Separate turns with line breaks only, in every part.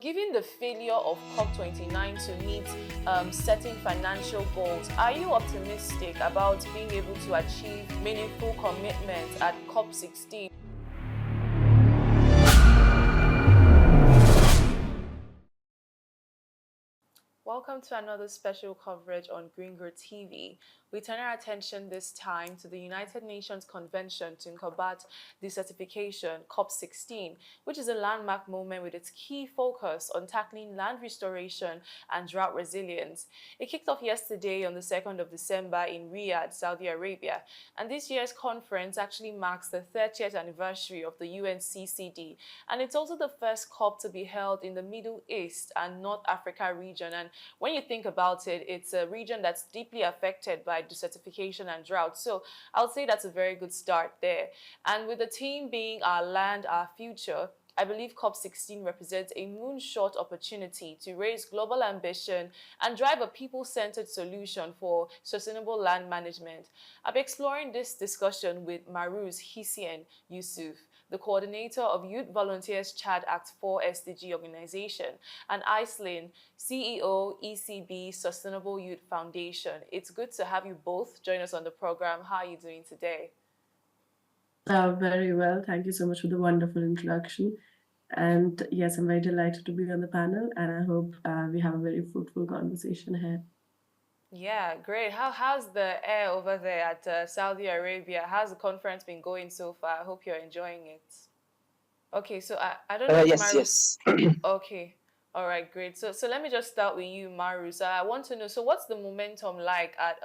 Given the failure of COP29 to meet certain financial goals, are you optimistic about being able to achieve meaningful commitments at COP16? Welcome to another special coverage on Gringo TV. We turn our attention this time to the United Nations Convention to combat desertification, COP16, which is a landmark moment with its key focus on tackling land restoration and drought resilience. It kicked off yesterday on the 2nd of December in Riyadh, Saudi Arabia, and this year's conference actually marks the 30th anniversary of the UNCCD, and it's also the first COP to be held in the Middle East and North Africa region. And when you think about it, it's a region that's deeply affected by desertification and drought. So I would say that's a very good start there. And with the theme being our land, our future, I believe COP16 represents a moonshot opportunity to raise global ambition and drive a people-centered solution for sustainable land management. I'll be exploring this discussion with Maruz Hissien Yusuf, the coordinator of Youth Volunteers Chad Act 4 SDG organization, and Iceland, CEO, ECB Sustainable Youth Foundation. It's good to have you both join us on the program. How are you doing today?
Very well. Thank you so much for the wonderful introduction. And yes, I'm very delighted to be on the panel, and I hope we have a very fruitful conversation here.
Yeah, great. How's the air over there at Saudi Arabia? How's the conference been going so far? I hope you're enjoying it. Okay, so I don't know if
Yes.
Okay. All right, great. So let me just start with you, Maru. So I want to know, so what's the momentum like at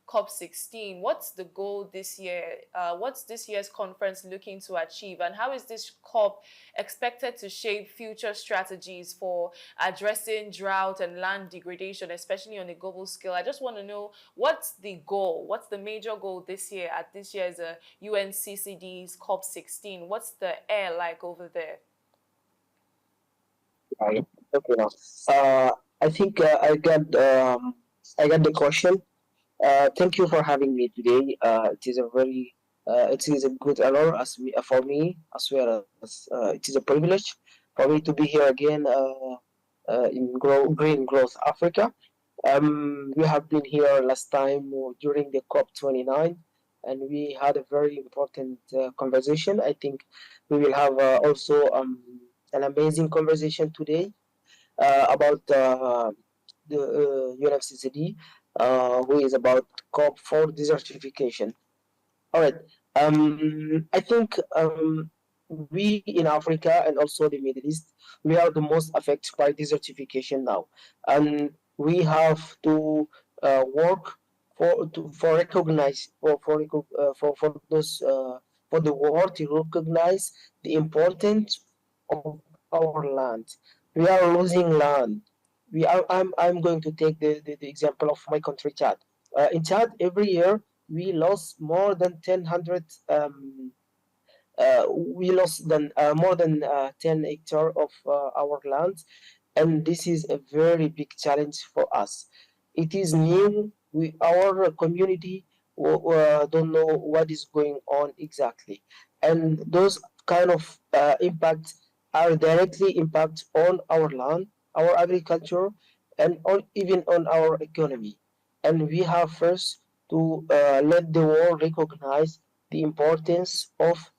COP16? What's the goal this year? What's this year's conference looking to achieve? And how is this COP expected to shape future strategies for addressing drought and land degradation, especially on a global scale? I just want to know, what's the goal? What's the major goal this year at this year's UNCCD's COP16? What's the air like over there?
Right. Okay. Now, I think I got the question. Thank you for having me today. It is a good honor for me as well as it is a privilege for me to be here again in Green Growth Africa. We have been here last time during the COP29, and we had a very important conversation. I think we will have also an amazing conversation today about the UNFCCD, who is about COP for desertification. All right. I think we in Africa and also the Middle East, we are the most affected by desertification now, and we have to work for recognize for those for the world to recognize the importance of our land. We are losing land. I'm going to take the example of my country, Chad. In Chad, every year we lost more than 10 we lost more than 10 hectares of our land, and this is a very big challenge for us. It is new. Our community don't know what is going on exactly, and those kind of impacts are directly impact on our land, our agriculture, and even on our economy. And we have first to let the world recognize the importance of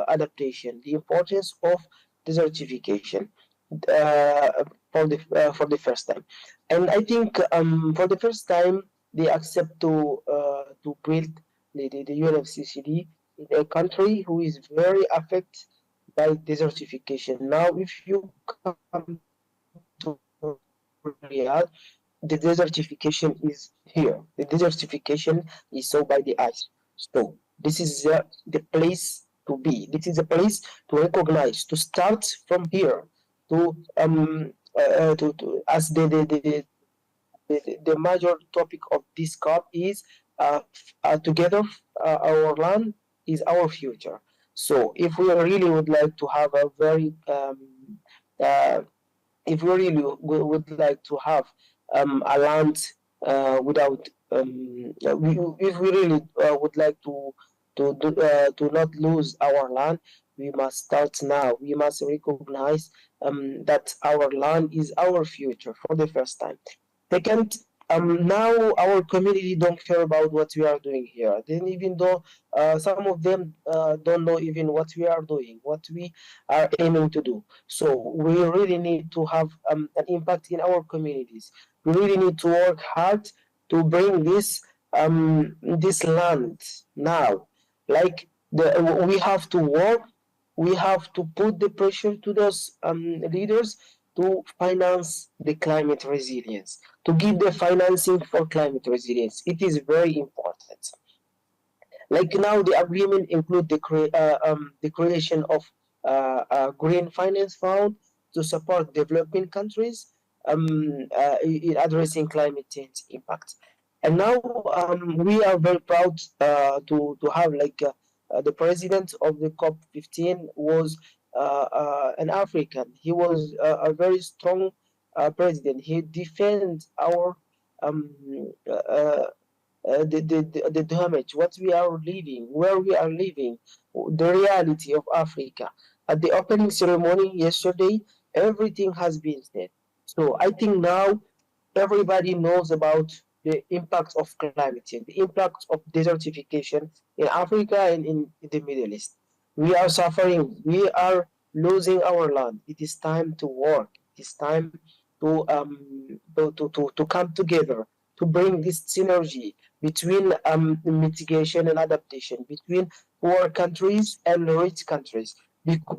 adaptation, the importance of desertification for the first time. And I think for the first time they accept to build the UNFCCD in a country who is very affected by desertification. Now, if you come to Riyadh, the desertification is here. The desertification is so by the ice. So this is the place to be. This is a place to recognize, to start from here, to as the major topic of this COP is together our land is our future. So if we really would like to have a very if we really would like to have a land without if we really would like to not lose our land, We must start now. We must recognize that our land is our future for the first time. Second, now our community don't care about what we are doing here. Then even though some of them don't know even what we are doing, what we are aiming to do. So we really need to have an impact in our communities. We really need to work hard to bring this land now. Like we have to work, we have to put the pressure to those leaders to finance the climate resilience, to give the financing for climate resilience. It is very important. Like now, the agreement include the creation of a green finance fund to support developing countries in addressing climate change impact. And now we are very proud to have the president of the COP15 was an African. He was a very strong president. He defends our um, uh, the damage, what we are living, where we are living, the reality of Africa. At the opening ceremony yesterday, everything has been said. So I think now everybody knows about the impact of climate change, the impact of desertification in Africa and in the Middle East. We are suffering. We are losing our land. It is time to work. It is time to come together to bring this synergy between mitigation and adaptation, between poor countries and rich countries,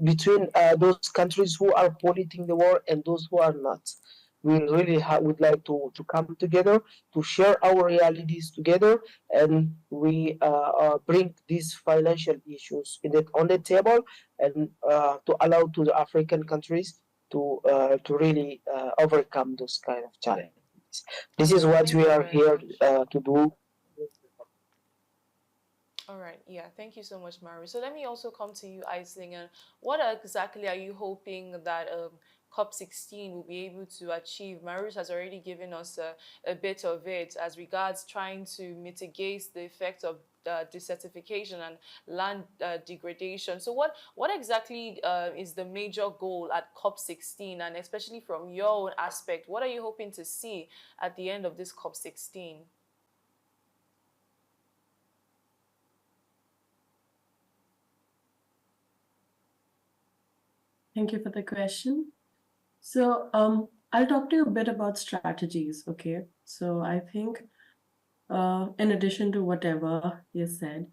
between those countries who are polluting the world and those who are not. We really would like to come together to share our realities together, and we bring these financial issues on the table, and to allow to the African countries to really overcome those kind of challenges. This
All
is
right,
what
thank
we
you
are
very
here
much.
to do.
All right, yeah, thank you so much, Maru. So let me also come to you, Aisling, and what exactly are you hoping that COP16 will be able to achieve? Maru has already given us a bit of it as regards trying to mitigate the effect of desertification and land degradation. So what exactly is the major goal at COP16, and especially from your own aspect, what are you hoping to see at the end of this COP16?
Thank you for the question. So, I'll talk to you a bit about strategies, okay? So, I think, in addition to whatever you said,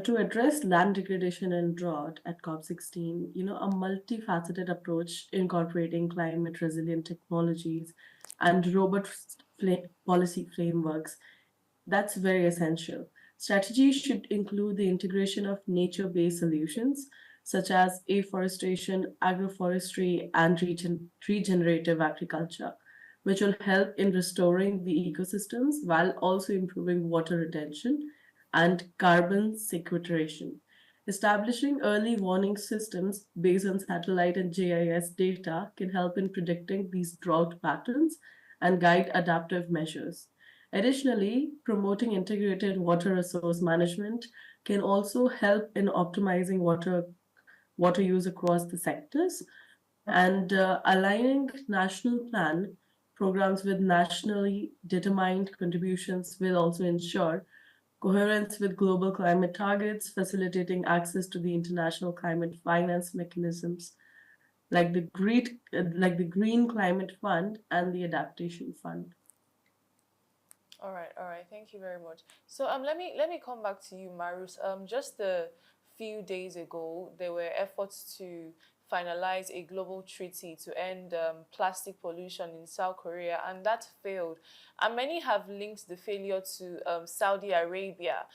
to address land degradation and drought at COP16, a multifaceted approach incorporating climate resilient technologies and robust policy frameworks, that's very essential. Strategies should include the integration of nature-based solutions such as afforestation, agroforestry, and regenerative agriculture, which will help in restoring the ecosystems while also improving water retention and carbon sequestration. Establishing early warning systems based on satellite and GIS data can help in predicting these drought patterns and guide adaptive measures. Additionally, promoting integrated water resource management can also help in optimizing water use across the sectors, and aligning national plan programs with nationally determined contributions will also ensure coherence with global climate targets, facilitating access to the international climate finance mechanisms like the Green Climate Fund and the Adaptation Fund.
All right. Thank you very much. So let me come back to you, Marus. Just a few days ago, there were efforts to finalize a global treaty to end plastic pollution in South Korea, and that failed. And many have linked the failure to Saudi Arabia.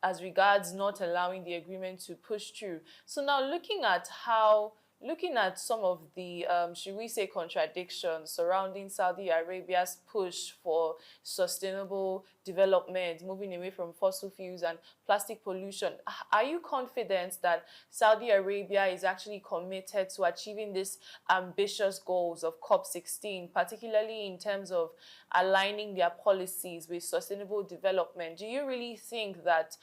As regards not allowing the agreement to push through. So now looking at how looking at some of the, should we say, contradictions surrounding Saudi Arabia's push for sustainable development, moving away from fossil fuels and plastic pollution, are you confident that Saudi Arabia is actually committed to achieving these ambitious goals of COP16, particularly in terms of aligning their policies with sustainable development? Do you really think that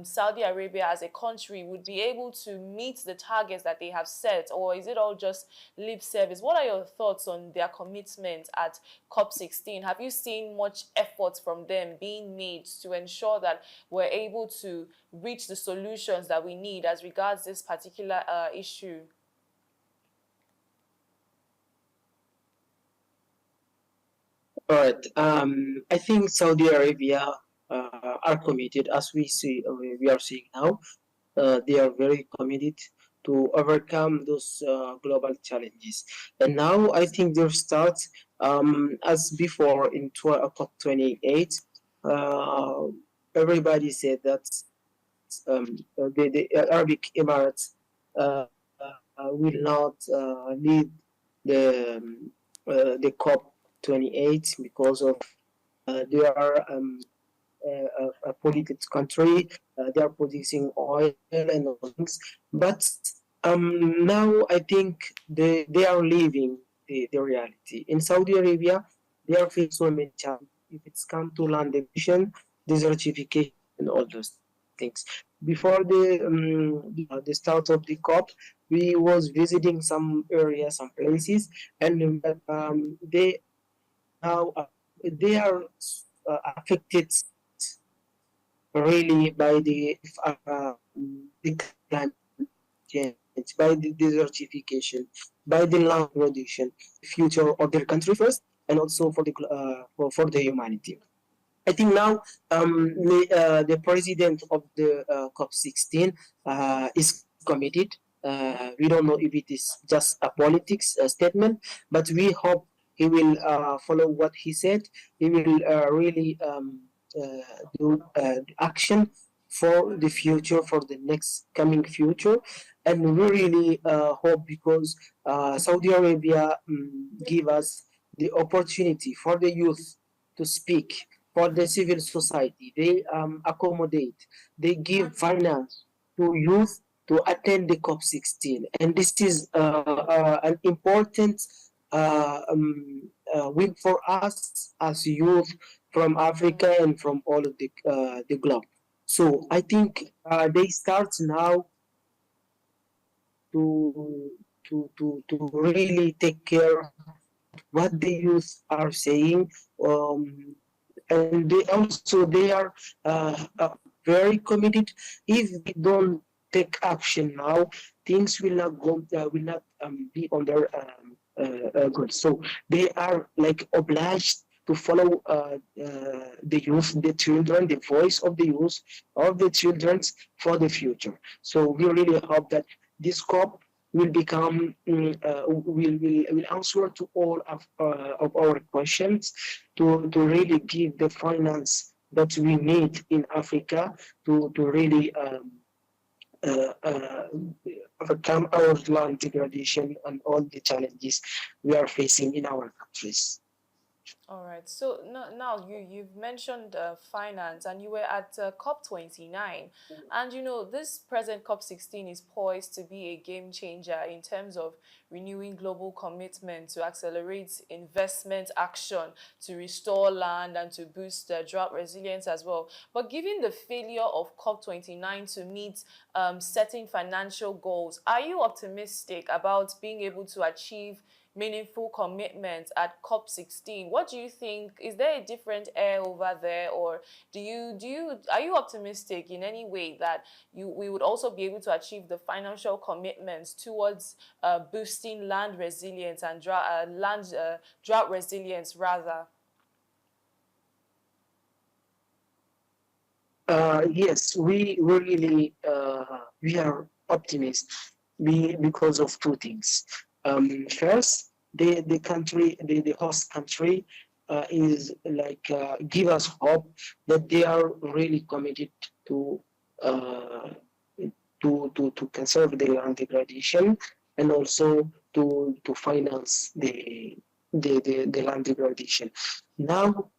Saudi Arabia as a country would be able to meet the targets that they have set, or is it all just lip service? What are your thoughts on their commitment at COP16? Have you seen much effort from them being made to ensure that we're able to reach the solutions that we need as regards this particular issue?
All right. I think Saudi Arabia are committed, as we are seeing now. They are very committed to overcome those global challenges. And now I think they'll start as before in COP28. Uh, Everybody said that the Arabic Emirates will not lead the COP28 because of they are a polluted country. They are producing oil and all things. But now I think they are leaving the reality. In Saudi Arabia, they are facing so many challenges. If it's come to land acquisition, desertification, and all those things. Before the start of the COP, we was visiting some areas, some places, and they now they are affected really by the climate change, by the desertification, by the land pollution, future of their country first, and also for the humanity. I think now the president of the COP16 is committed. We don't know if it is just a politics statement, but we hope he will follow what he said. He will really do action for the future, for the next coming future. And we really hope, because Saudi Arabia give us the opportunity for the youth to speak, for the civil society. They accommodate, they give finance to youth to attend the COP16. And this is an important win for us as youth from Africa and from all of the globe. So I think they start now to really take care what the youth are saying, and they are very committed. If we don't take action now, things will not go will not be on their good. So they are like obliged to follow the youth, the children, the voice of the youth, of the children for the future. So we really hope that this COP will become will answer to all of our questions, to really give the finance that we need in Africa to really uh, uh, overcome our land degradation and all the challenges we are facing in our countries.
All right. So now you've mentioned finance, and you were at COP29, and this present COP16 is poised to be a game changer in terms of renewing global commitment to accelerate investment action to restore land and to boost drought resilience as well. But given the failure of COP29 to meet certain financial goals, are you optimistic about being able to achieve meaningful commitments at COP16? What do you think? Is there a different air over there, or are you optimistic in any way that we would also be able to achieve the financial commitments towards boosting land resilience and drought resilience rather?
Yes, we really we are optimists because of two things. First, the country, the host country, is like give us hope that they are really committed to uh, to conserve the land degradation. and also to finance the land degradation. Now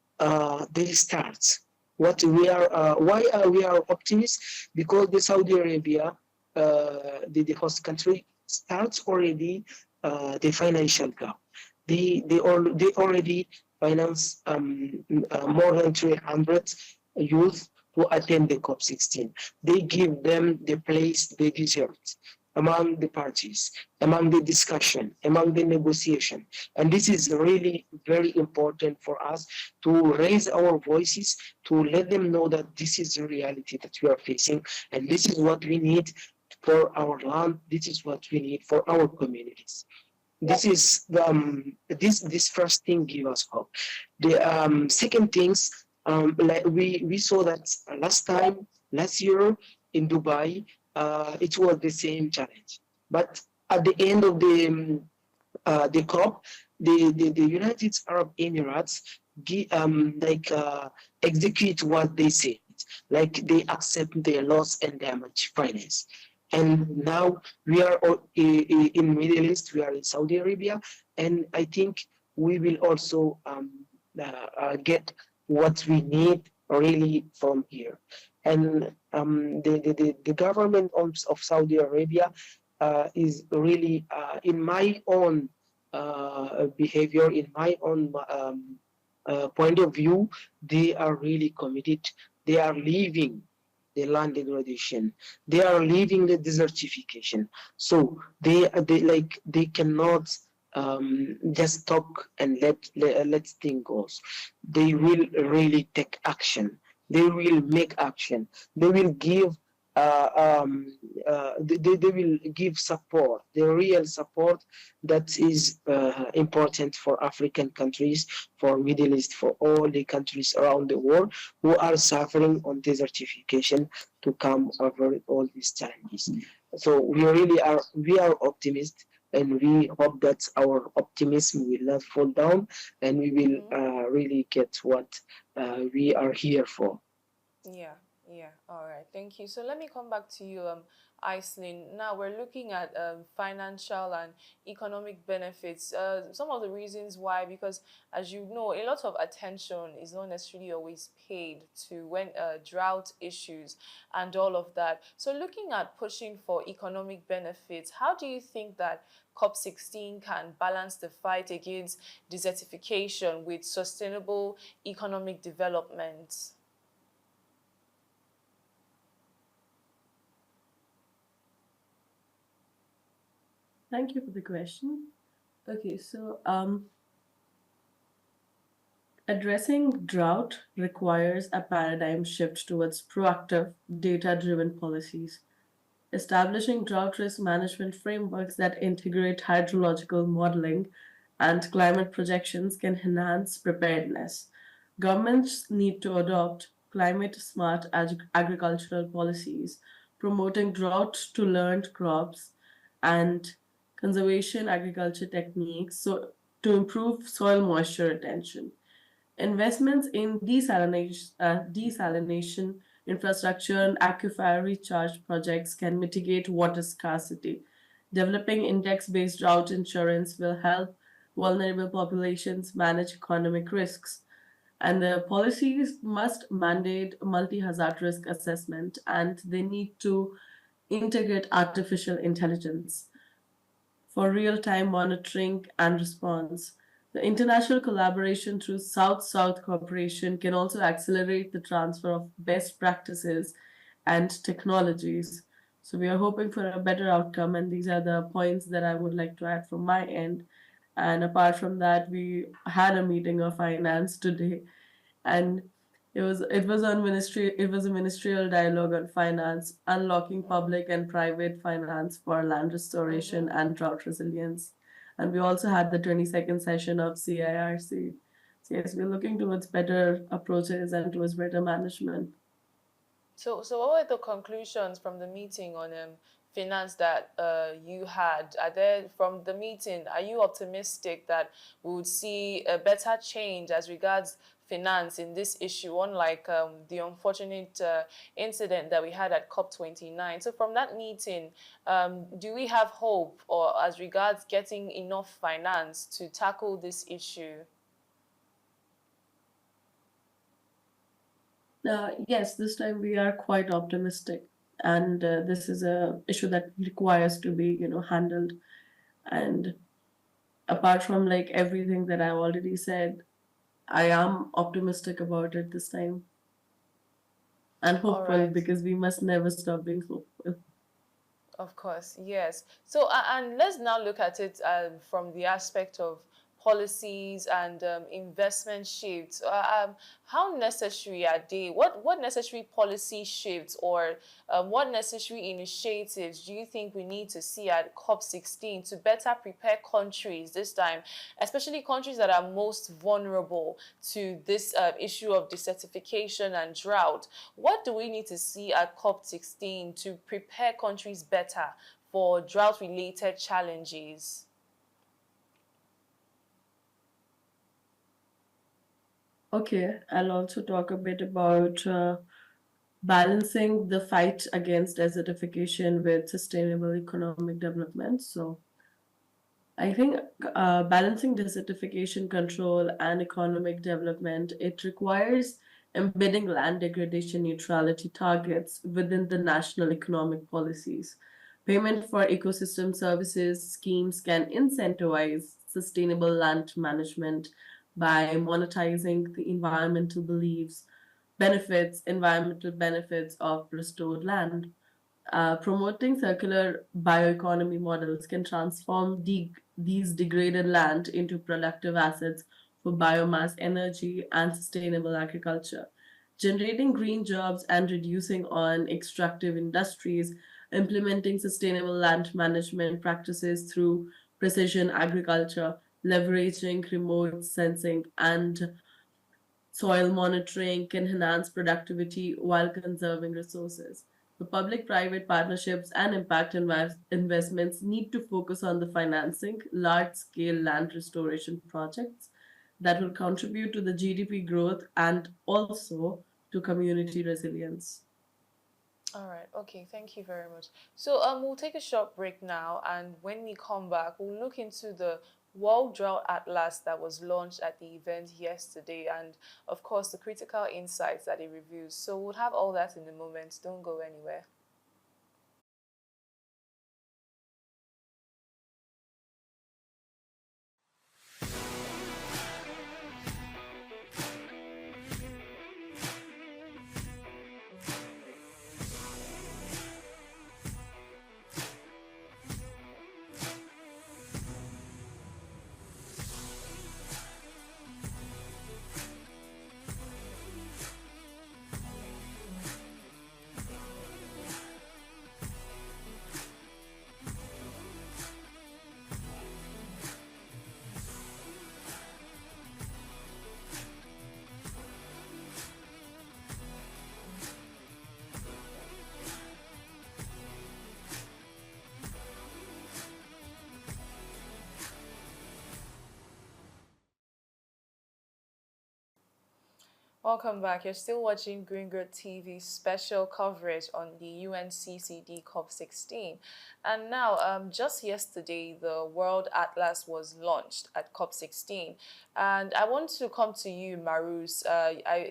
they start. What we are why are we are optimists? Because the Saudi Arabia, the host country, starts already the financial gap. They already finance more than 300 youth to attend the COP16. They give them the place they deserve among the parties, among the discussion, among the negotiation. And this is really very important for us to raise our voices, to let them know that this is the reality that we are facing, and this is what we need for our land, this is what we need for our communities. This is this first thing give us hope. The second things, like we saw that last year in Dubai, it was the same challenge. But at the end of the COP, the United Arab Emirates execute what they said, like they accept their loss and damage finance. And now we are in Middle East, we are in Saudi Arabia, and I think we will also get what we need really from here. And the government of Saudi Arabia is really, in my own behavior, in my own point of view, they are really committed. They are leaving the land degradation. They are leaving the desertification. So they cannot just talk and let things go. They will really take action. They will make action. They will give they will give support, the real support that is important for African countries, for Middle East, for all the countries around the world who are suffering on desertification to come over all these challenges. So we are optimists, and we hope that our optimism will not fall down, and we will really get what we are here for.
Yeah, yeah. All right. Thank you. So let me come back to you, Iceland. Now we're looking at financial and economic benefits. Some of the reasons why, because as you know, a lot of attention is not necessarily always paid to when drought issues and all of that. So looking at pushing for economic benefits, how do you think that COP16 can balance the fight against desertification with sustainable economic development?
Thank you for the question. Okay, so addressing drought requires a paradigm shift towards proactive, data-driven policies. Establishing drought risk management frameworks that integrate hydrological modeling and climate projections can enhance preparedness. Governments need to adopt climate smart agricultural policies, promoting drought to learned crops and conservation agriculture techniques to improve soil moisture retention. Investments in desalination infrastructure and aquifer recharge projects can mitigate water scarcity. Developing index based drought insurance will help vulnerable populations manage economic risks. And the policies must mandate multi hazard risk assessment, and they need to integrate artificial intelligence for real time monitoring and response. The international collaboration through South South cooperation can also accelerate the transfer of best practices and technologies. So, we are hoping for a better outcome, and these are the points that I would like to add from my end. And apart from that, we had a meeting of finance today, and it was a ministerial dialogue on finance, unlocking public and private finance for land restoration and drought resilience. And we also had the 22nd session of CIRC. So yes, we're looking towards better approaches and towards better management.
So what were the conclusions from the meeting on finance that you had, are there, from the meeting, are you optimistic that we would see a better change as regards finance in this issue, unlike the unfortunate incident that we had at COP29? So from that meeting, do we have hope, or as regards getting enough finance to tackle this issue?
Yes, this time we are quite optimistic, and this is a issue that requires to be, handled. And apart from like everything that I've already said, I am optimistic about it this time and
All
hopeful,
right.
because we must never stop being hopeful.
Of course, yes. So, and let's now look at it from the aspect of policies and investment shifts. How necessary are they? What necessary policy shifts, or what necessary initiatives do you think we need to see at COP16 to better prepare countries this time, especially countries that are most vulnerable to this issue of desertification and drought? What do we need to see at COP16 to prepare countries better for drought-related challenges?
Okay, I'll also talk a bit about balancing the fight against desertification with sustainable economic development. So, I think balancing desertification control and economic development, it requires embedding land degradation neutrality targets within the national economic policies. Payment for ecosystem services schemes can incentivize sustainable land management by monetizing the environmental benefits of restored land. Promoting circular bioeconomy models can transform these degraded land into productive assets for biomass energy and sustainable agriculture, generating green jobs and reducing on extractive industries, implementing sustainable land management practices through precision agriculture, leveraging remote sensing and soil monitoring can enhance productivity while conserving resources. The public-private partnerships and impact investments need to focus on the financing large-scale land restoration projects that will contribute to the GDP growth and also to community resilience.
All right. Okay. Thank you very much. So we'll take a short break now, and when we come back, we'll look into the World Drought Atlas that was launched at the event yesterday, and of course the critical insights that it reviews. So we'll have all that in a moment. Don't go anywhere. Welcome back. You're still watching Green Girl TV's special coverage on the UNCCD COP16. And now, just yesterday, the World Atlas was launched at COP16. And I want to come to you, Marus.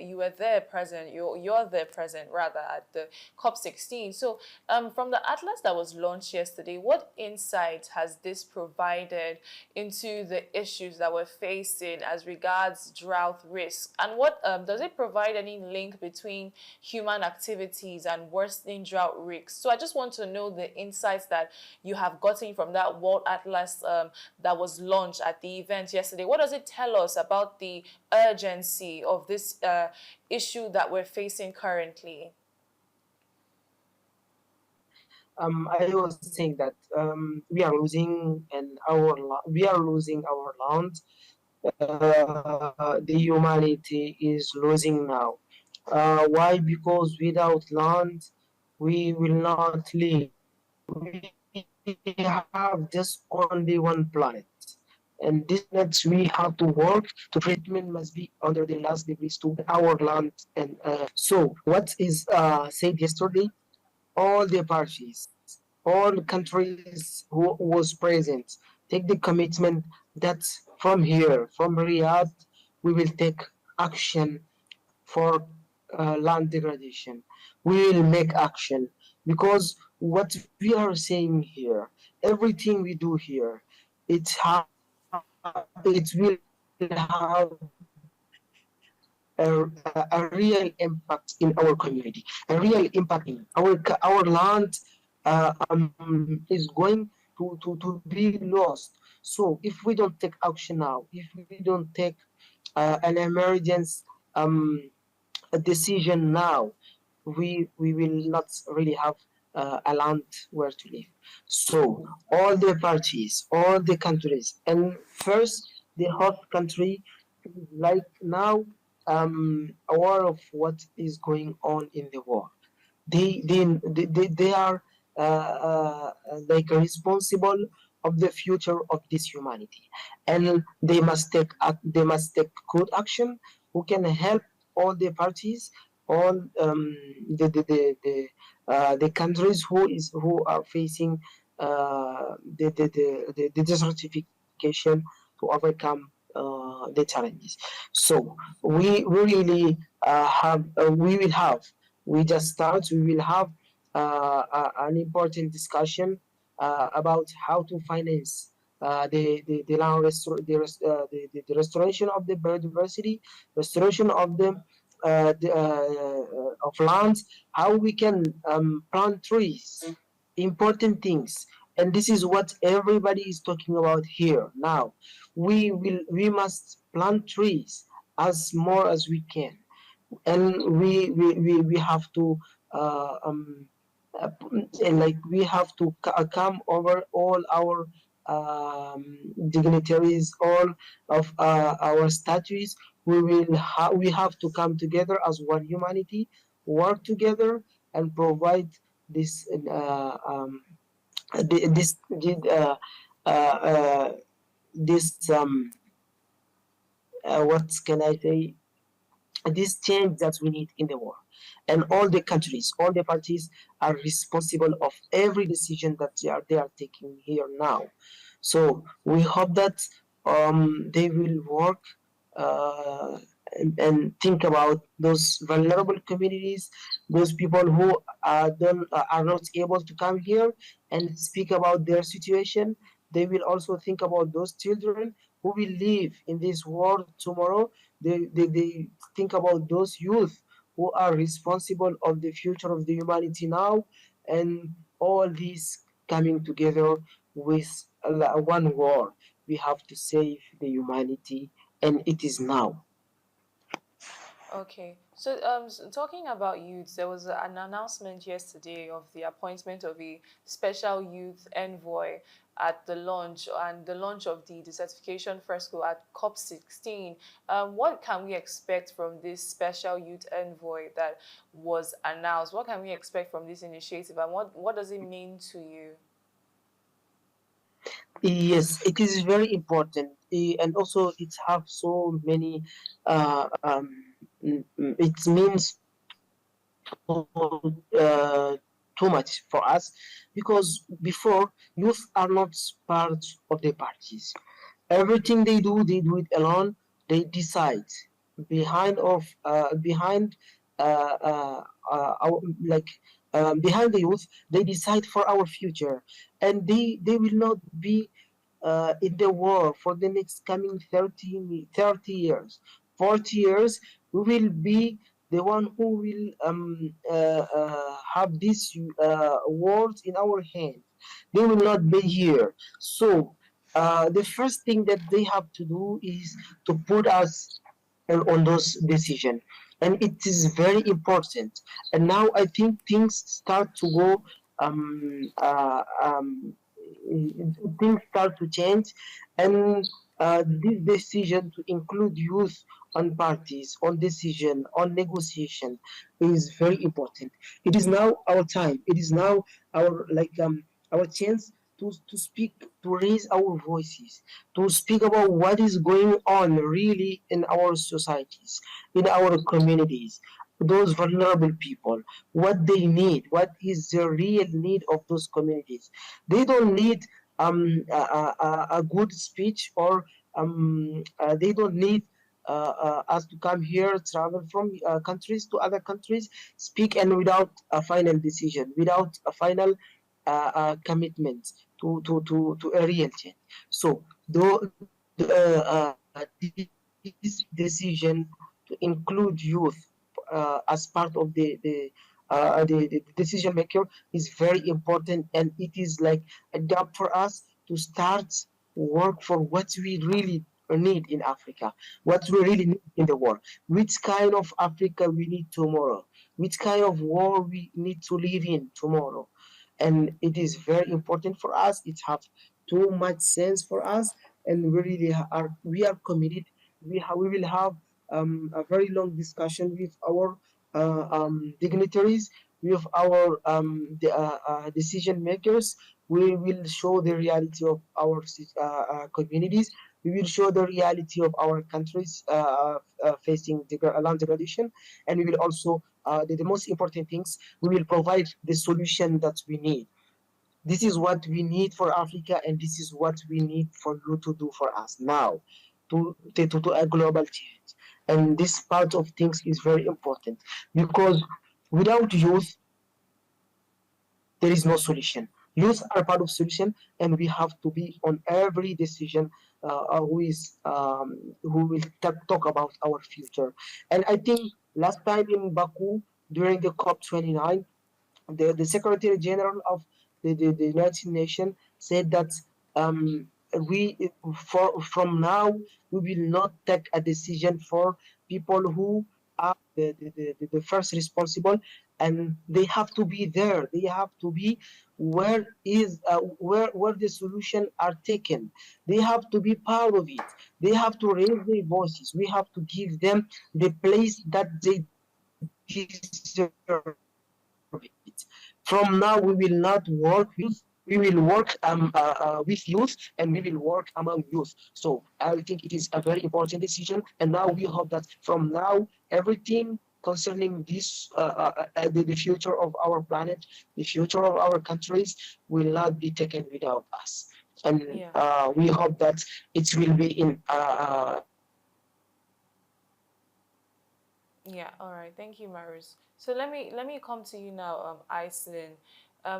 You were there present, you're there present, rather, at the COP16. So from the Atlas that was launched yesterday, what insight has this provided into the issues that we're facing as regards drought risk? And what does it provide any link between human activities and worsening drought risks? So I just want to know the insights that you have gotten from that World Atlas that was launched at the event yesterday. What does it tell us about the urgency of this issue that we're facing currently?
I was saying that we are losing our land. The humanity is losing now. Why? Because without land, we will not live. we have just only one planet. And this means we have to work to treatment must be under the last degrees to our land. And so what is said yesterday, all the parties, all countries who was present, take the commitment that from here, from Riyadh, we will take action for land degradation. We will make action because what we are saying here, everything we do here, it will have a real impact in our community, a real impact in our land is going to be lost. So if we don't take action now, if we don't take an emergency um, a decision now, we will not really have a land where to live. So all the parties, all the countries, and first the host country, like now, aware of what is going on in the world. They are like responsible of the future of this humanity, and they must take good action who can help all the parties, all the countries who are facing the desertification to overcome the challenges. So we really we will have we just start we will have an important discussion about how to finance the land the restoration of the biodiversity, restoration of of lands, how we can plant trees, important things. And this is what everybody is talking about here now. We must plant trees as more as we can, and we have to uh, um, uh, and like we have to come over all our dignitaries, all of our statues. We have to come together as one humanity, work together, and provide this this uh, uh, this what can I say, this change that we need in the world. And all the countries, all the parties are responsible of every decision that they are taking here now. So we hope that they will work uh, and think about those vulnerable communities, those people who are not able to come here and speak about their situation. They will also think about those children who will live in this world tomorrow. They think about those youth who are responsible of the future of the humanity now, and all these coming together with one word. We have to save the humanity, and it is now.
Okay, so talking about youth, there was an announcement yesterday of the appointment of a special youth envoy at the launch of the desertification fresco at COP16. What can we expect from this special youth envoy that was announced? What can we expect from this initiative, and what does it mean to you?
Yes, it is very important, and also it have so many. It means too much for us because before youth are not part of the parties. Everything they do it alone. They decide behind our like behind the youth. They decide for our future, and they will not be in the war for the next coming 30 years, 40 years. We will be the one who will have this world in our hands. They will not be here. So the first thing that they have to do is to put us on those decisions. And it is very important. And now I think things start to go um, uh, um, things start to change, and this decision to include youth on parties, on decision, on negotiation is very important. It is now our time. It is now our our chance to speak, to raise our voices, to speak about what is going on really in our societies, in our communities, those vulnerable people, what they need, what is the real need of those communities. They don't need a good speech, or they don't need us to come here, travel from countries to other countries, speak, and without a final decision, without a final commitment to a real change. So, this decision to include youth as part of the decision maker is very important, and it is like a job for us to start work for what we really need in Africa, what we really need in the world, which kind of Africa we need tomorrow, which kind of world we need to live in tomorrow. And it is very important for us. It have too much sense for us, and we really are committed. We will have a very long discussion with our dignitaries, with our decision makers. We will show the reality of our communities. We will show the reality of our countries facing land degradation, and we will also the most important things, we will provide the solution that we need. This is what we need for Africa, and this is what we need for you to do for us now, to a global change. And this part of things is very important, because without youth, there is no solution. Youth are part of solution, and we have to be on every decision who will talk about our future. And I think last time in Baku during the COP29, the Secretary General of the United Nations said that um, we from now we will not take a decision for people who are the first responsible, and they have to be there. They have to be where the solution are taken. They have to be part of it. They have to raise their voices. We have to give them the place that they deserve it. From now, we will not work with youth. We will work with youth, and we will work among youth. So I think it is a very important decision. And now we hope that from now, everything concerning this, the future of our planet, the future of our countries, will not be taken without us. And
Yeah.
we hope that it will be in
Yeah, all right. Thank you, Maris. So let me come to you now, Iceland.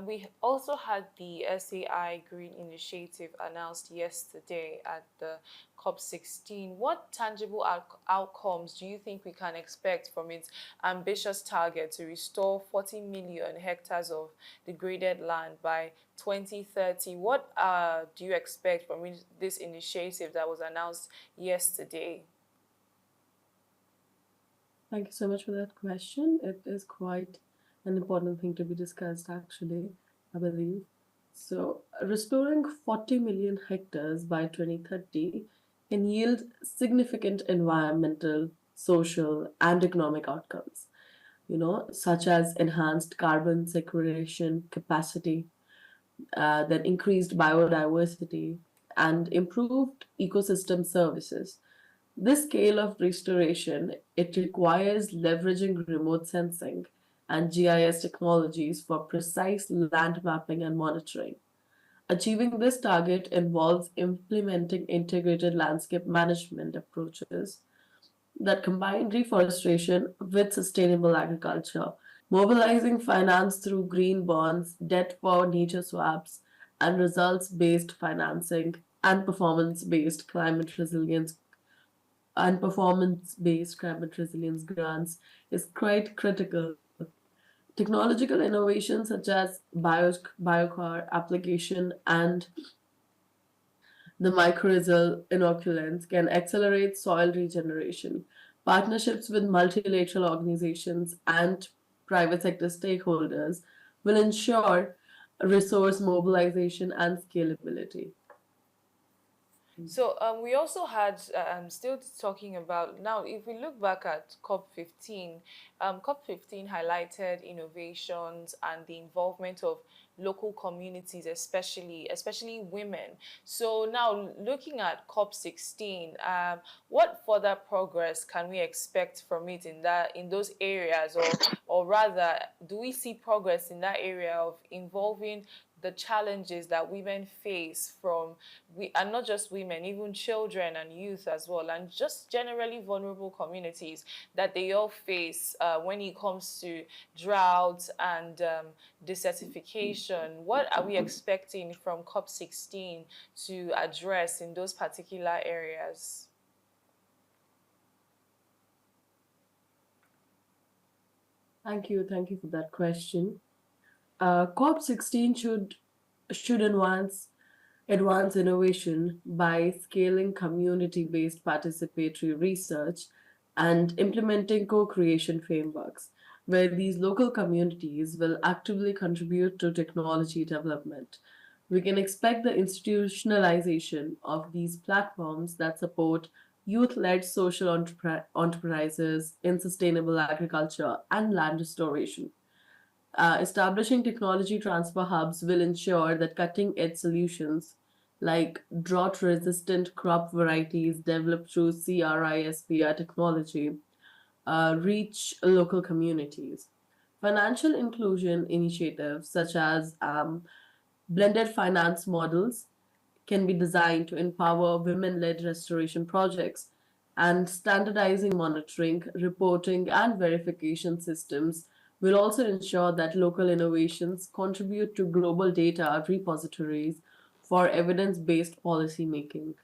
We also had the SAI Green Initiative announced yesterday at the COP16. What tangible outcomes do you think we can expect from its ambitious target to restore 40 million hectares of degraded land by 2030? What do you expect from this initiative that was announced yesterday?
Thank you so much for that question. It is quite an important thing to be discussed, actually, I believe. So, restoring 40 million hectares by 2030 can yield significant environmental, social, and economic outcomes, such as enhanced carbon sequestration capacity, then increased biodiversity, and improved ecosystem services. This scale of restoration, it requires leveraging remote sensing and GIS technologies for precise land mapping and monitoring. Achieving this target involves implementing integrated landscape management approaches that combine reforestation with sustainable agriculture, mobilizing finance through green bonds, debt for nature swaps, and results based financing and performance based climate resilience grants is quite critical. Technological innovations such as biocar application and the mycorrhizal inoculants can accelerate soil regeneration. Partnerships with multilateral organizations and private sector stakeholders will ensure resource mobilization and scalability.
So we also had, still talking about now, if we look back at COP15, COP15 highlighted innovations and the involvement of local communities, especially women. So now looking at COP16, what further progress can we expect from it in those areas, or rather, do we see progress in that area of involving the challenges that women face and not just women, even children and youth as well, and just generally vulnerable communities that they all face when it comes to drought and desertification? What are we expecting from COP16 to address in those particular areas?
Thank you. Thank you for that question. COP16 should advance innovation by scaling community-based participatory research and implementing co-creation frameworks, where these local communities will actively contribute to technology development. We can expect the institutionalization of these platforms that support youth-led social enterprises in sustainable agriculture and land restoration. Establishing technology transfer hubs will ensure that cutting edge solutions like drought resistant crop varieties developed through CRISPR technology reach local communities. Financial inclusion initiatives such as blended finance models can be designed to empower women led restoration projects, and standardizing monitoring, reporting, and verification systems will also ensure that local innovations contribute to global data repositories for evidence based policymaking.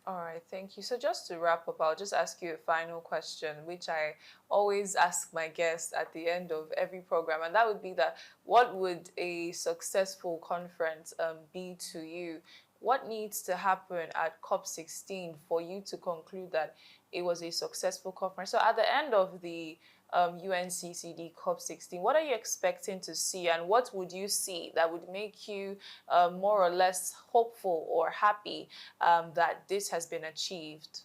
All right, thank you. So just to wrap up, I'll just ask you a final question, which I always ask my guests at the end of every program, and that would be that what would a successful conference be to you? What needs to happen at COP16 for you to conclude that it was a successful conference? So at the end of the UNCCD COP16, what are you expecting to see, and what would you see that would make you more or less hopeful or happy that this has been achieved?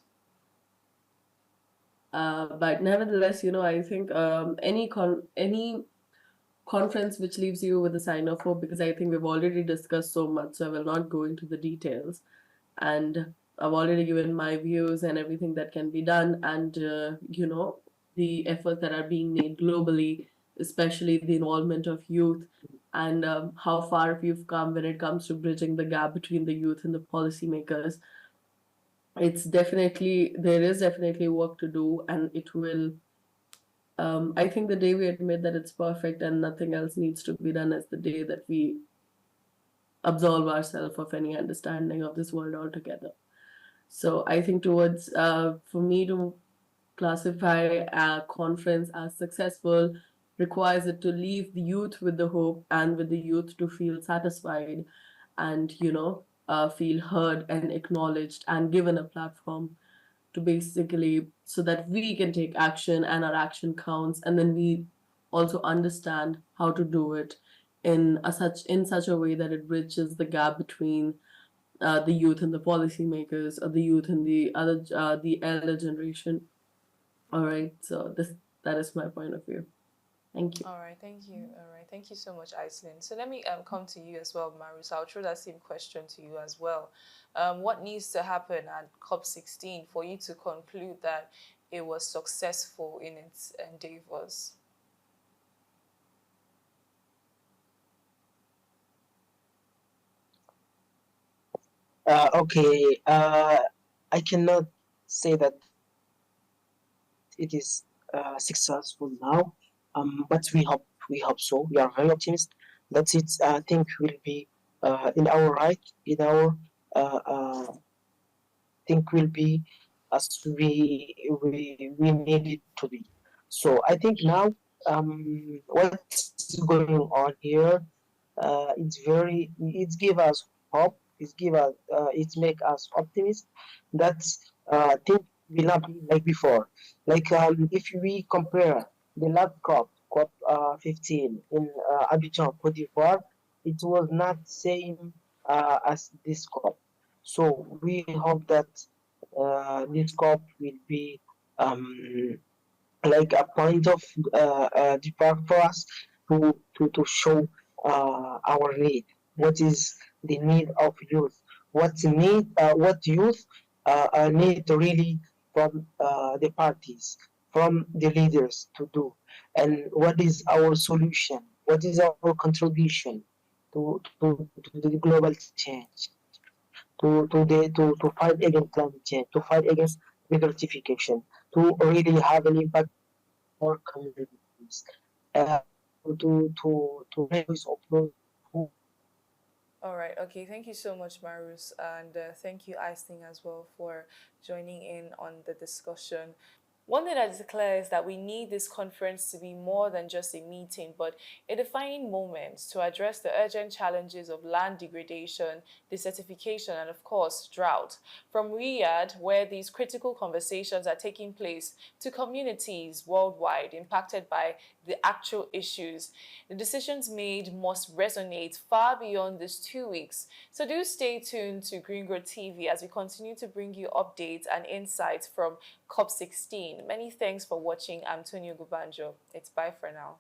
But nevertheless, I think any conference which leaves you with a sign of hope, because I think we've already discussed so much, so I will not go into the details. And I've already given my views and everything that can be done, and the efforts that are being made globally, especially the involvement of youth, and how far we've come when it comes to bridging the gap between the youth and the policymakers. There is definitely work to do, and it will. I think the day we admit that it's perfect and nothing else needs to be done is the day that we absolve ourselves of any understanding of this world altogether. So I think for me to classify a conference as successful requires it to leave the youth with the hope and with the youth to feel satisfied and, feel heard and acknowledged and given a platform to basically so that we can take action and our action counts, and then we also understand how to do it in such a way that it bridges the gap between the youth and the policymakers, or the youth and the elder generation. All right, so that is my point of view. Thank you.
All right, thank you. All right, thank you so much, Iceland. So let me come to you as well, Marius. I'll throw that same question to you as well. What needs to happen at COP16 for you to conclude that it was successful in its endeavors?
Okay, I cannot say that it is successful now, but we hope so. We are very optimistic that it I think will be in our right, in our think will be as we need it to be. So I think now what's going on here, it give us hope, it make us optimist that things will not be like before. Like if we compare the last COP 15 in Abidjan, Cote d'Ivoire, it was not same as this COP. So we hope that this COP will be like a point of depart for us to show our need. What is the need of youth? What youth need really from the parties, from the leaders to do, and what is our solution? What is our contribution to the global change, to fight against climate change, to fight against desertification, to really have an impact on our communities, uh, to raise of those who.
All right. Okay. Thank you so much, Marus, and thank you, Aisling, as well, for joining in on the discussion. One thing that is clear is that we need this conference to be more than just a meeting, but a defining moment to address the urgent challenges of land degradation, desertification, and of course, drought. From Riyadh, where these critical conversations are taking place, to communities worldwide impacted by the actual issues, the decisions made must resonate far beyond these 2 weeks. So do stay tuned to Green Growth TV as we continue to bring you updates and insights from COP16. Many thanks for watching. I'm Tonio Gubanjo. It's bye for now.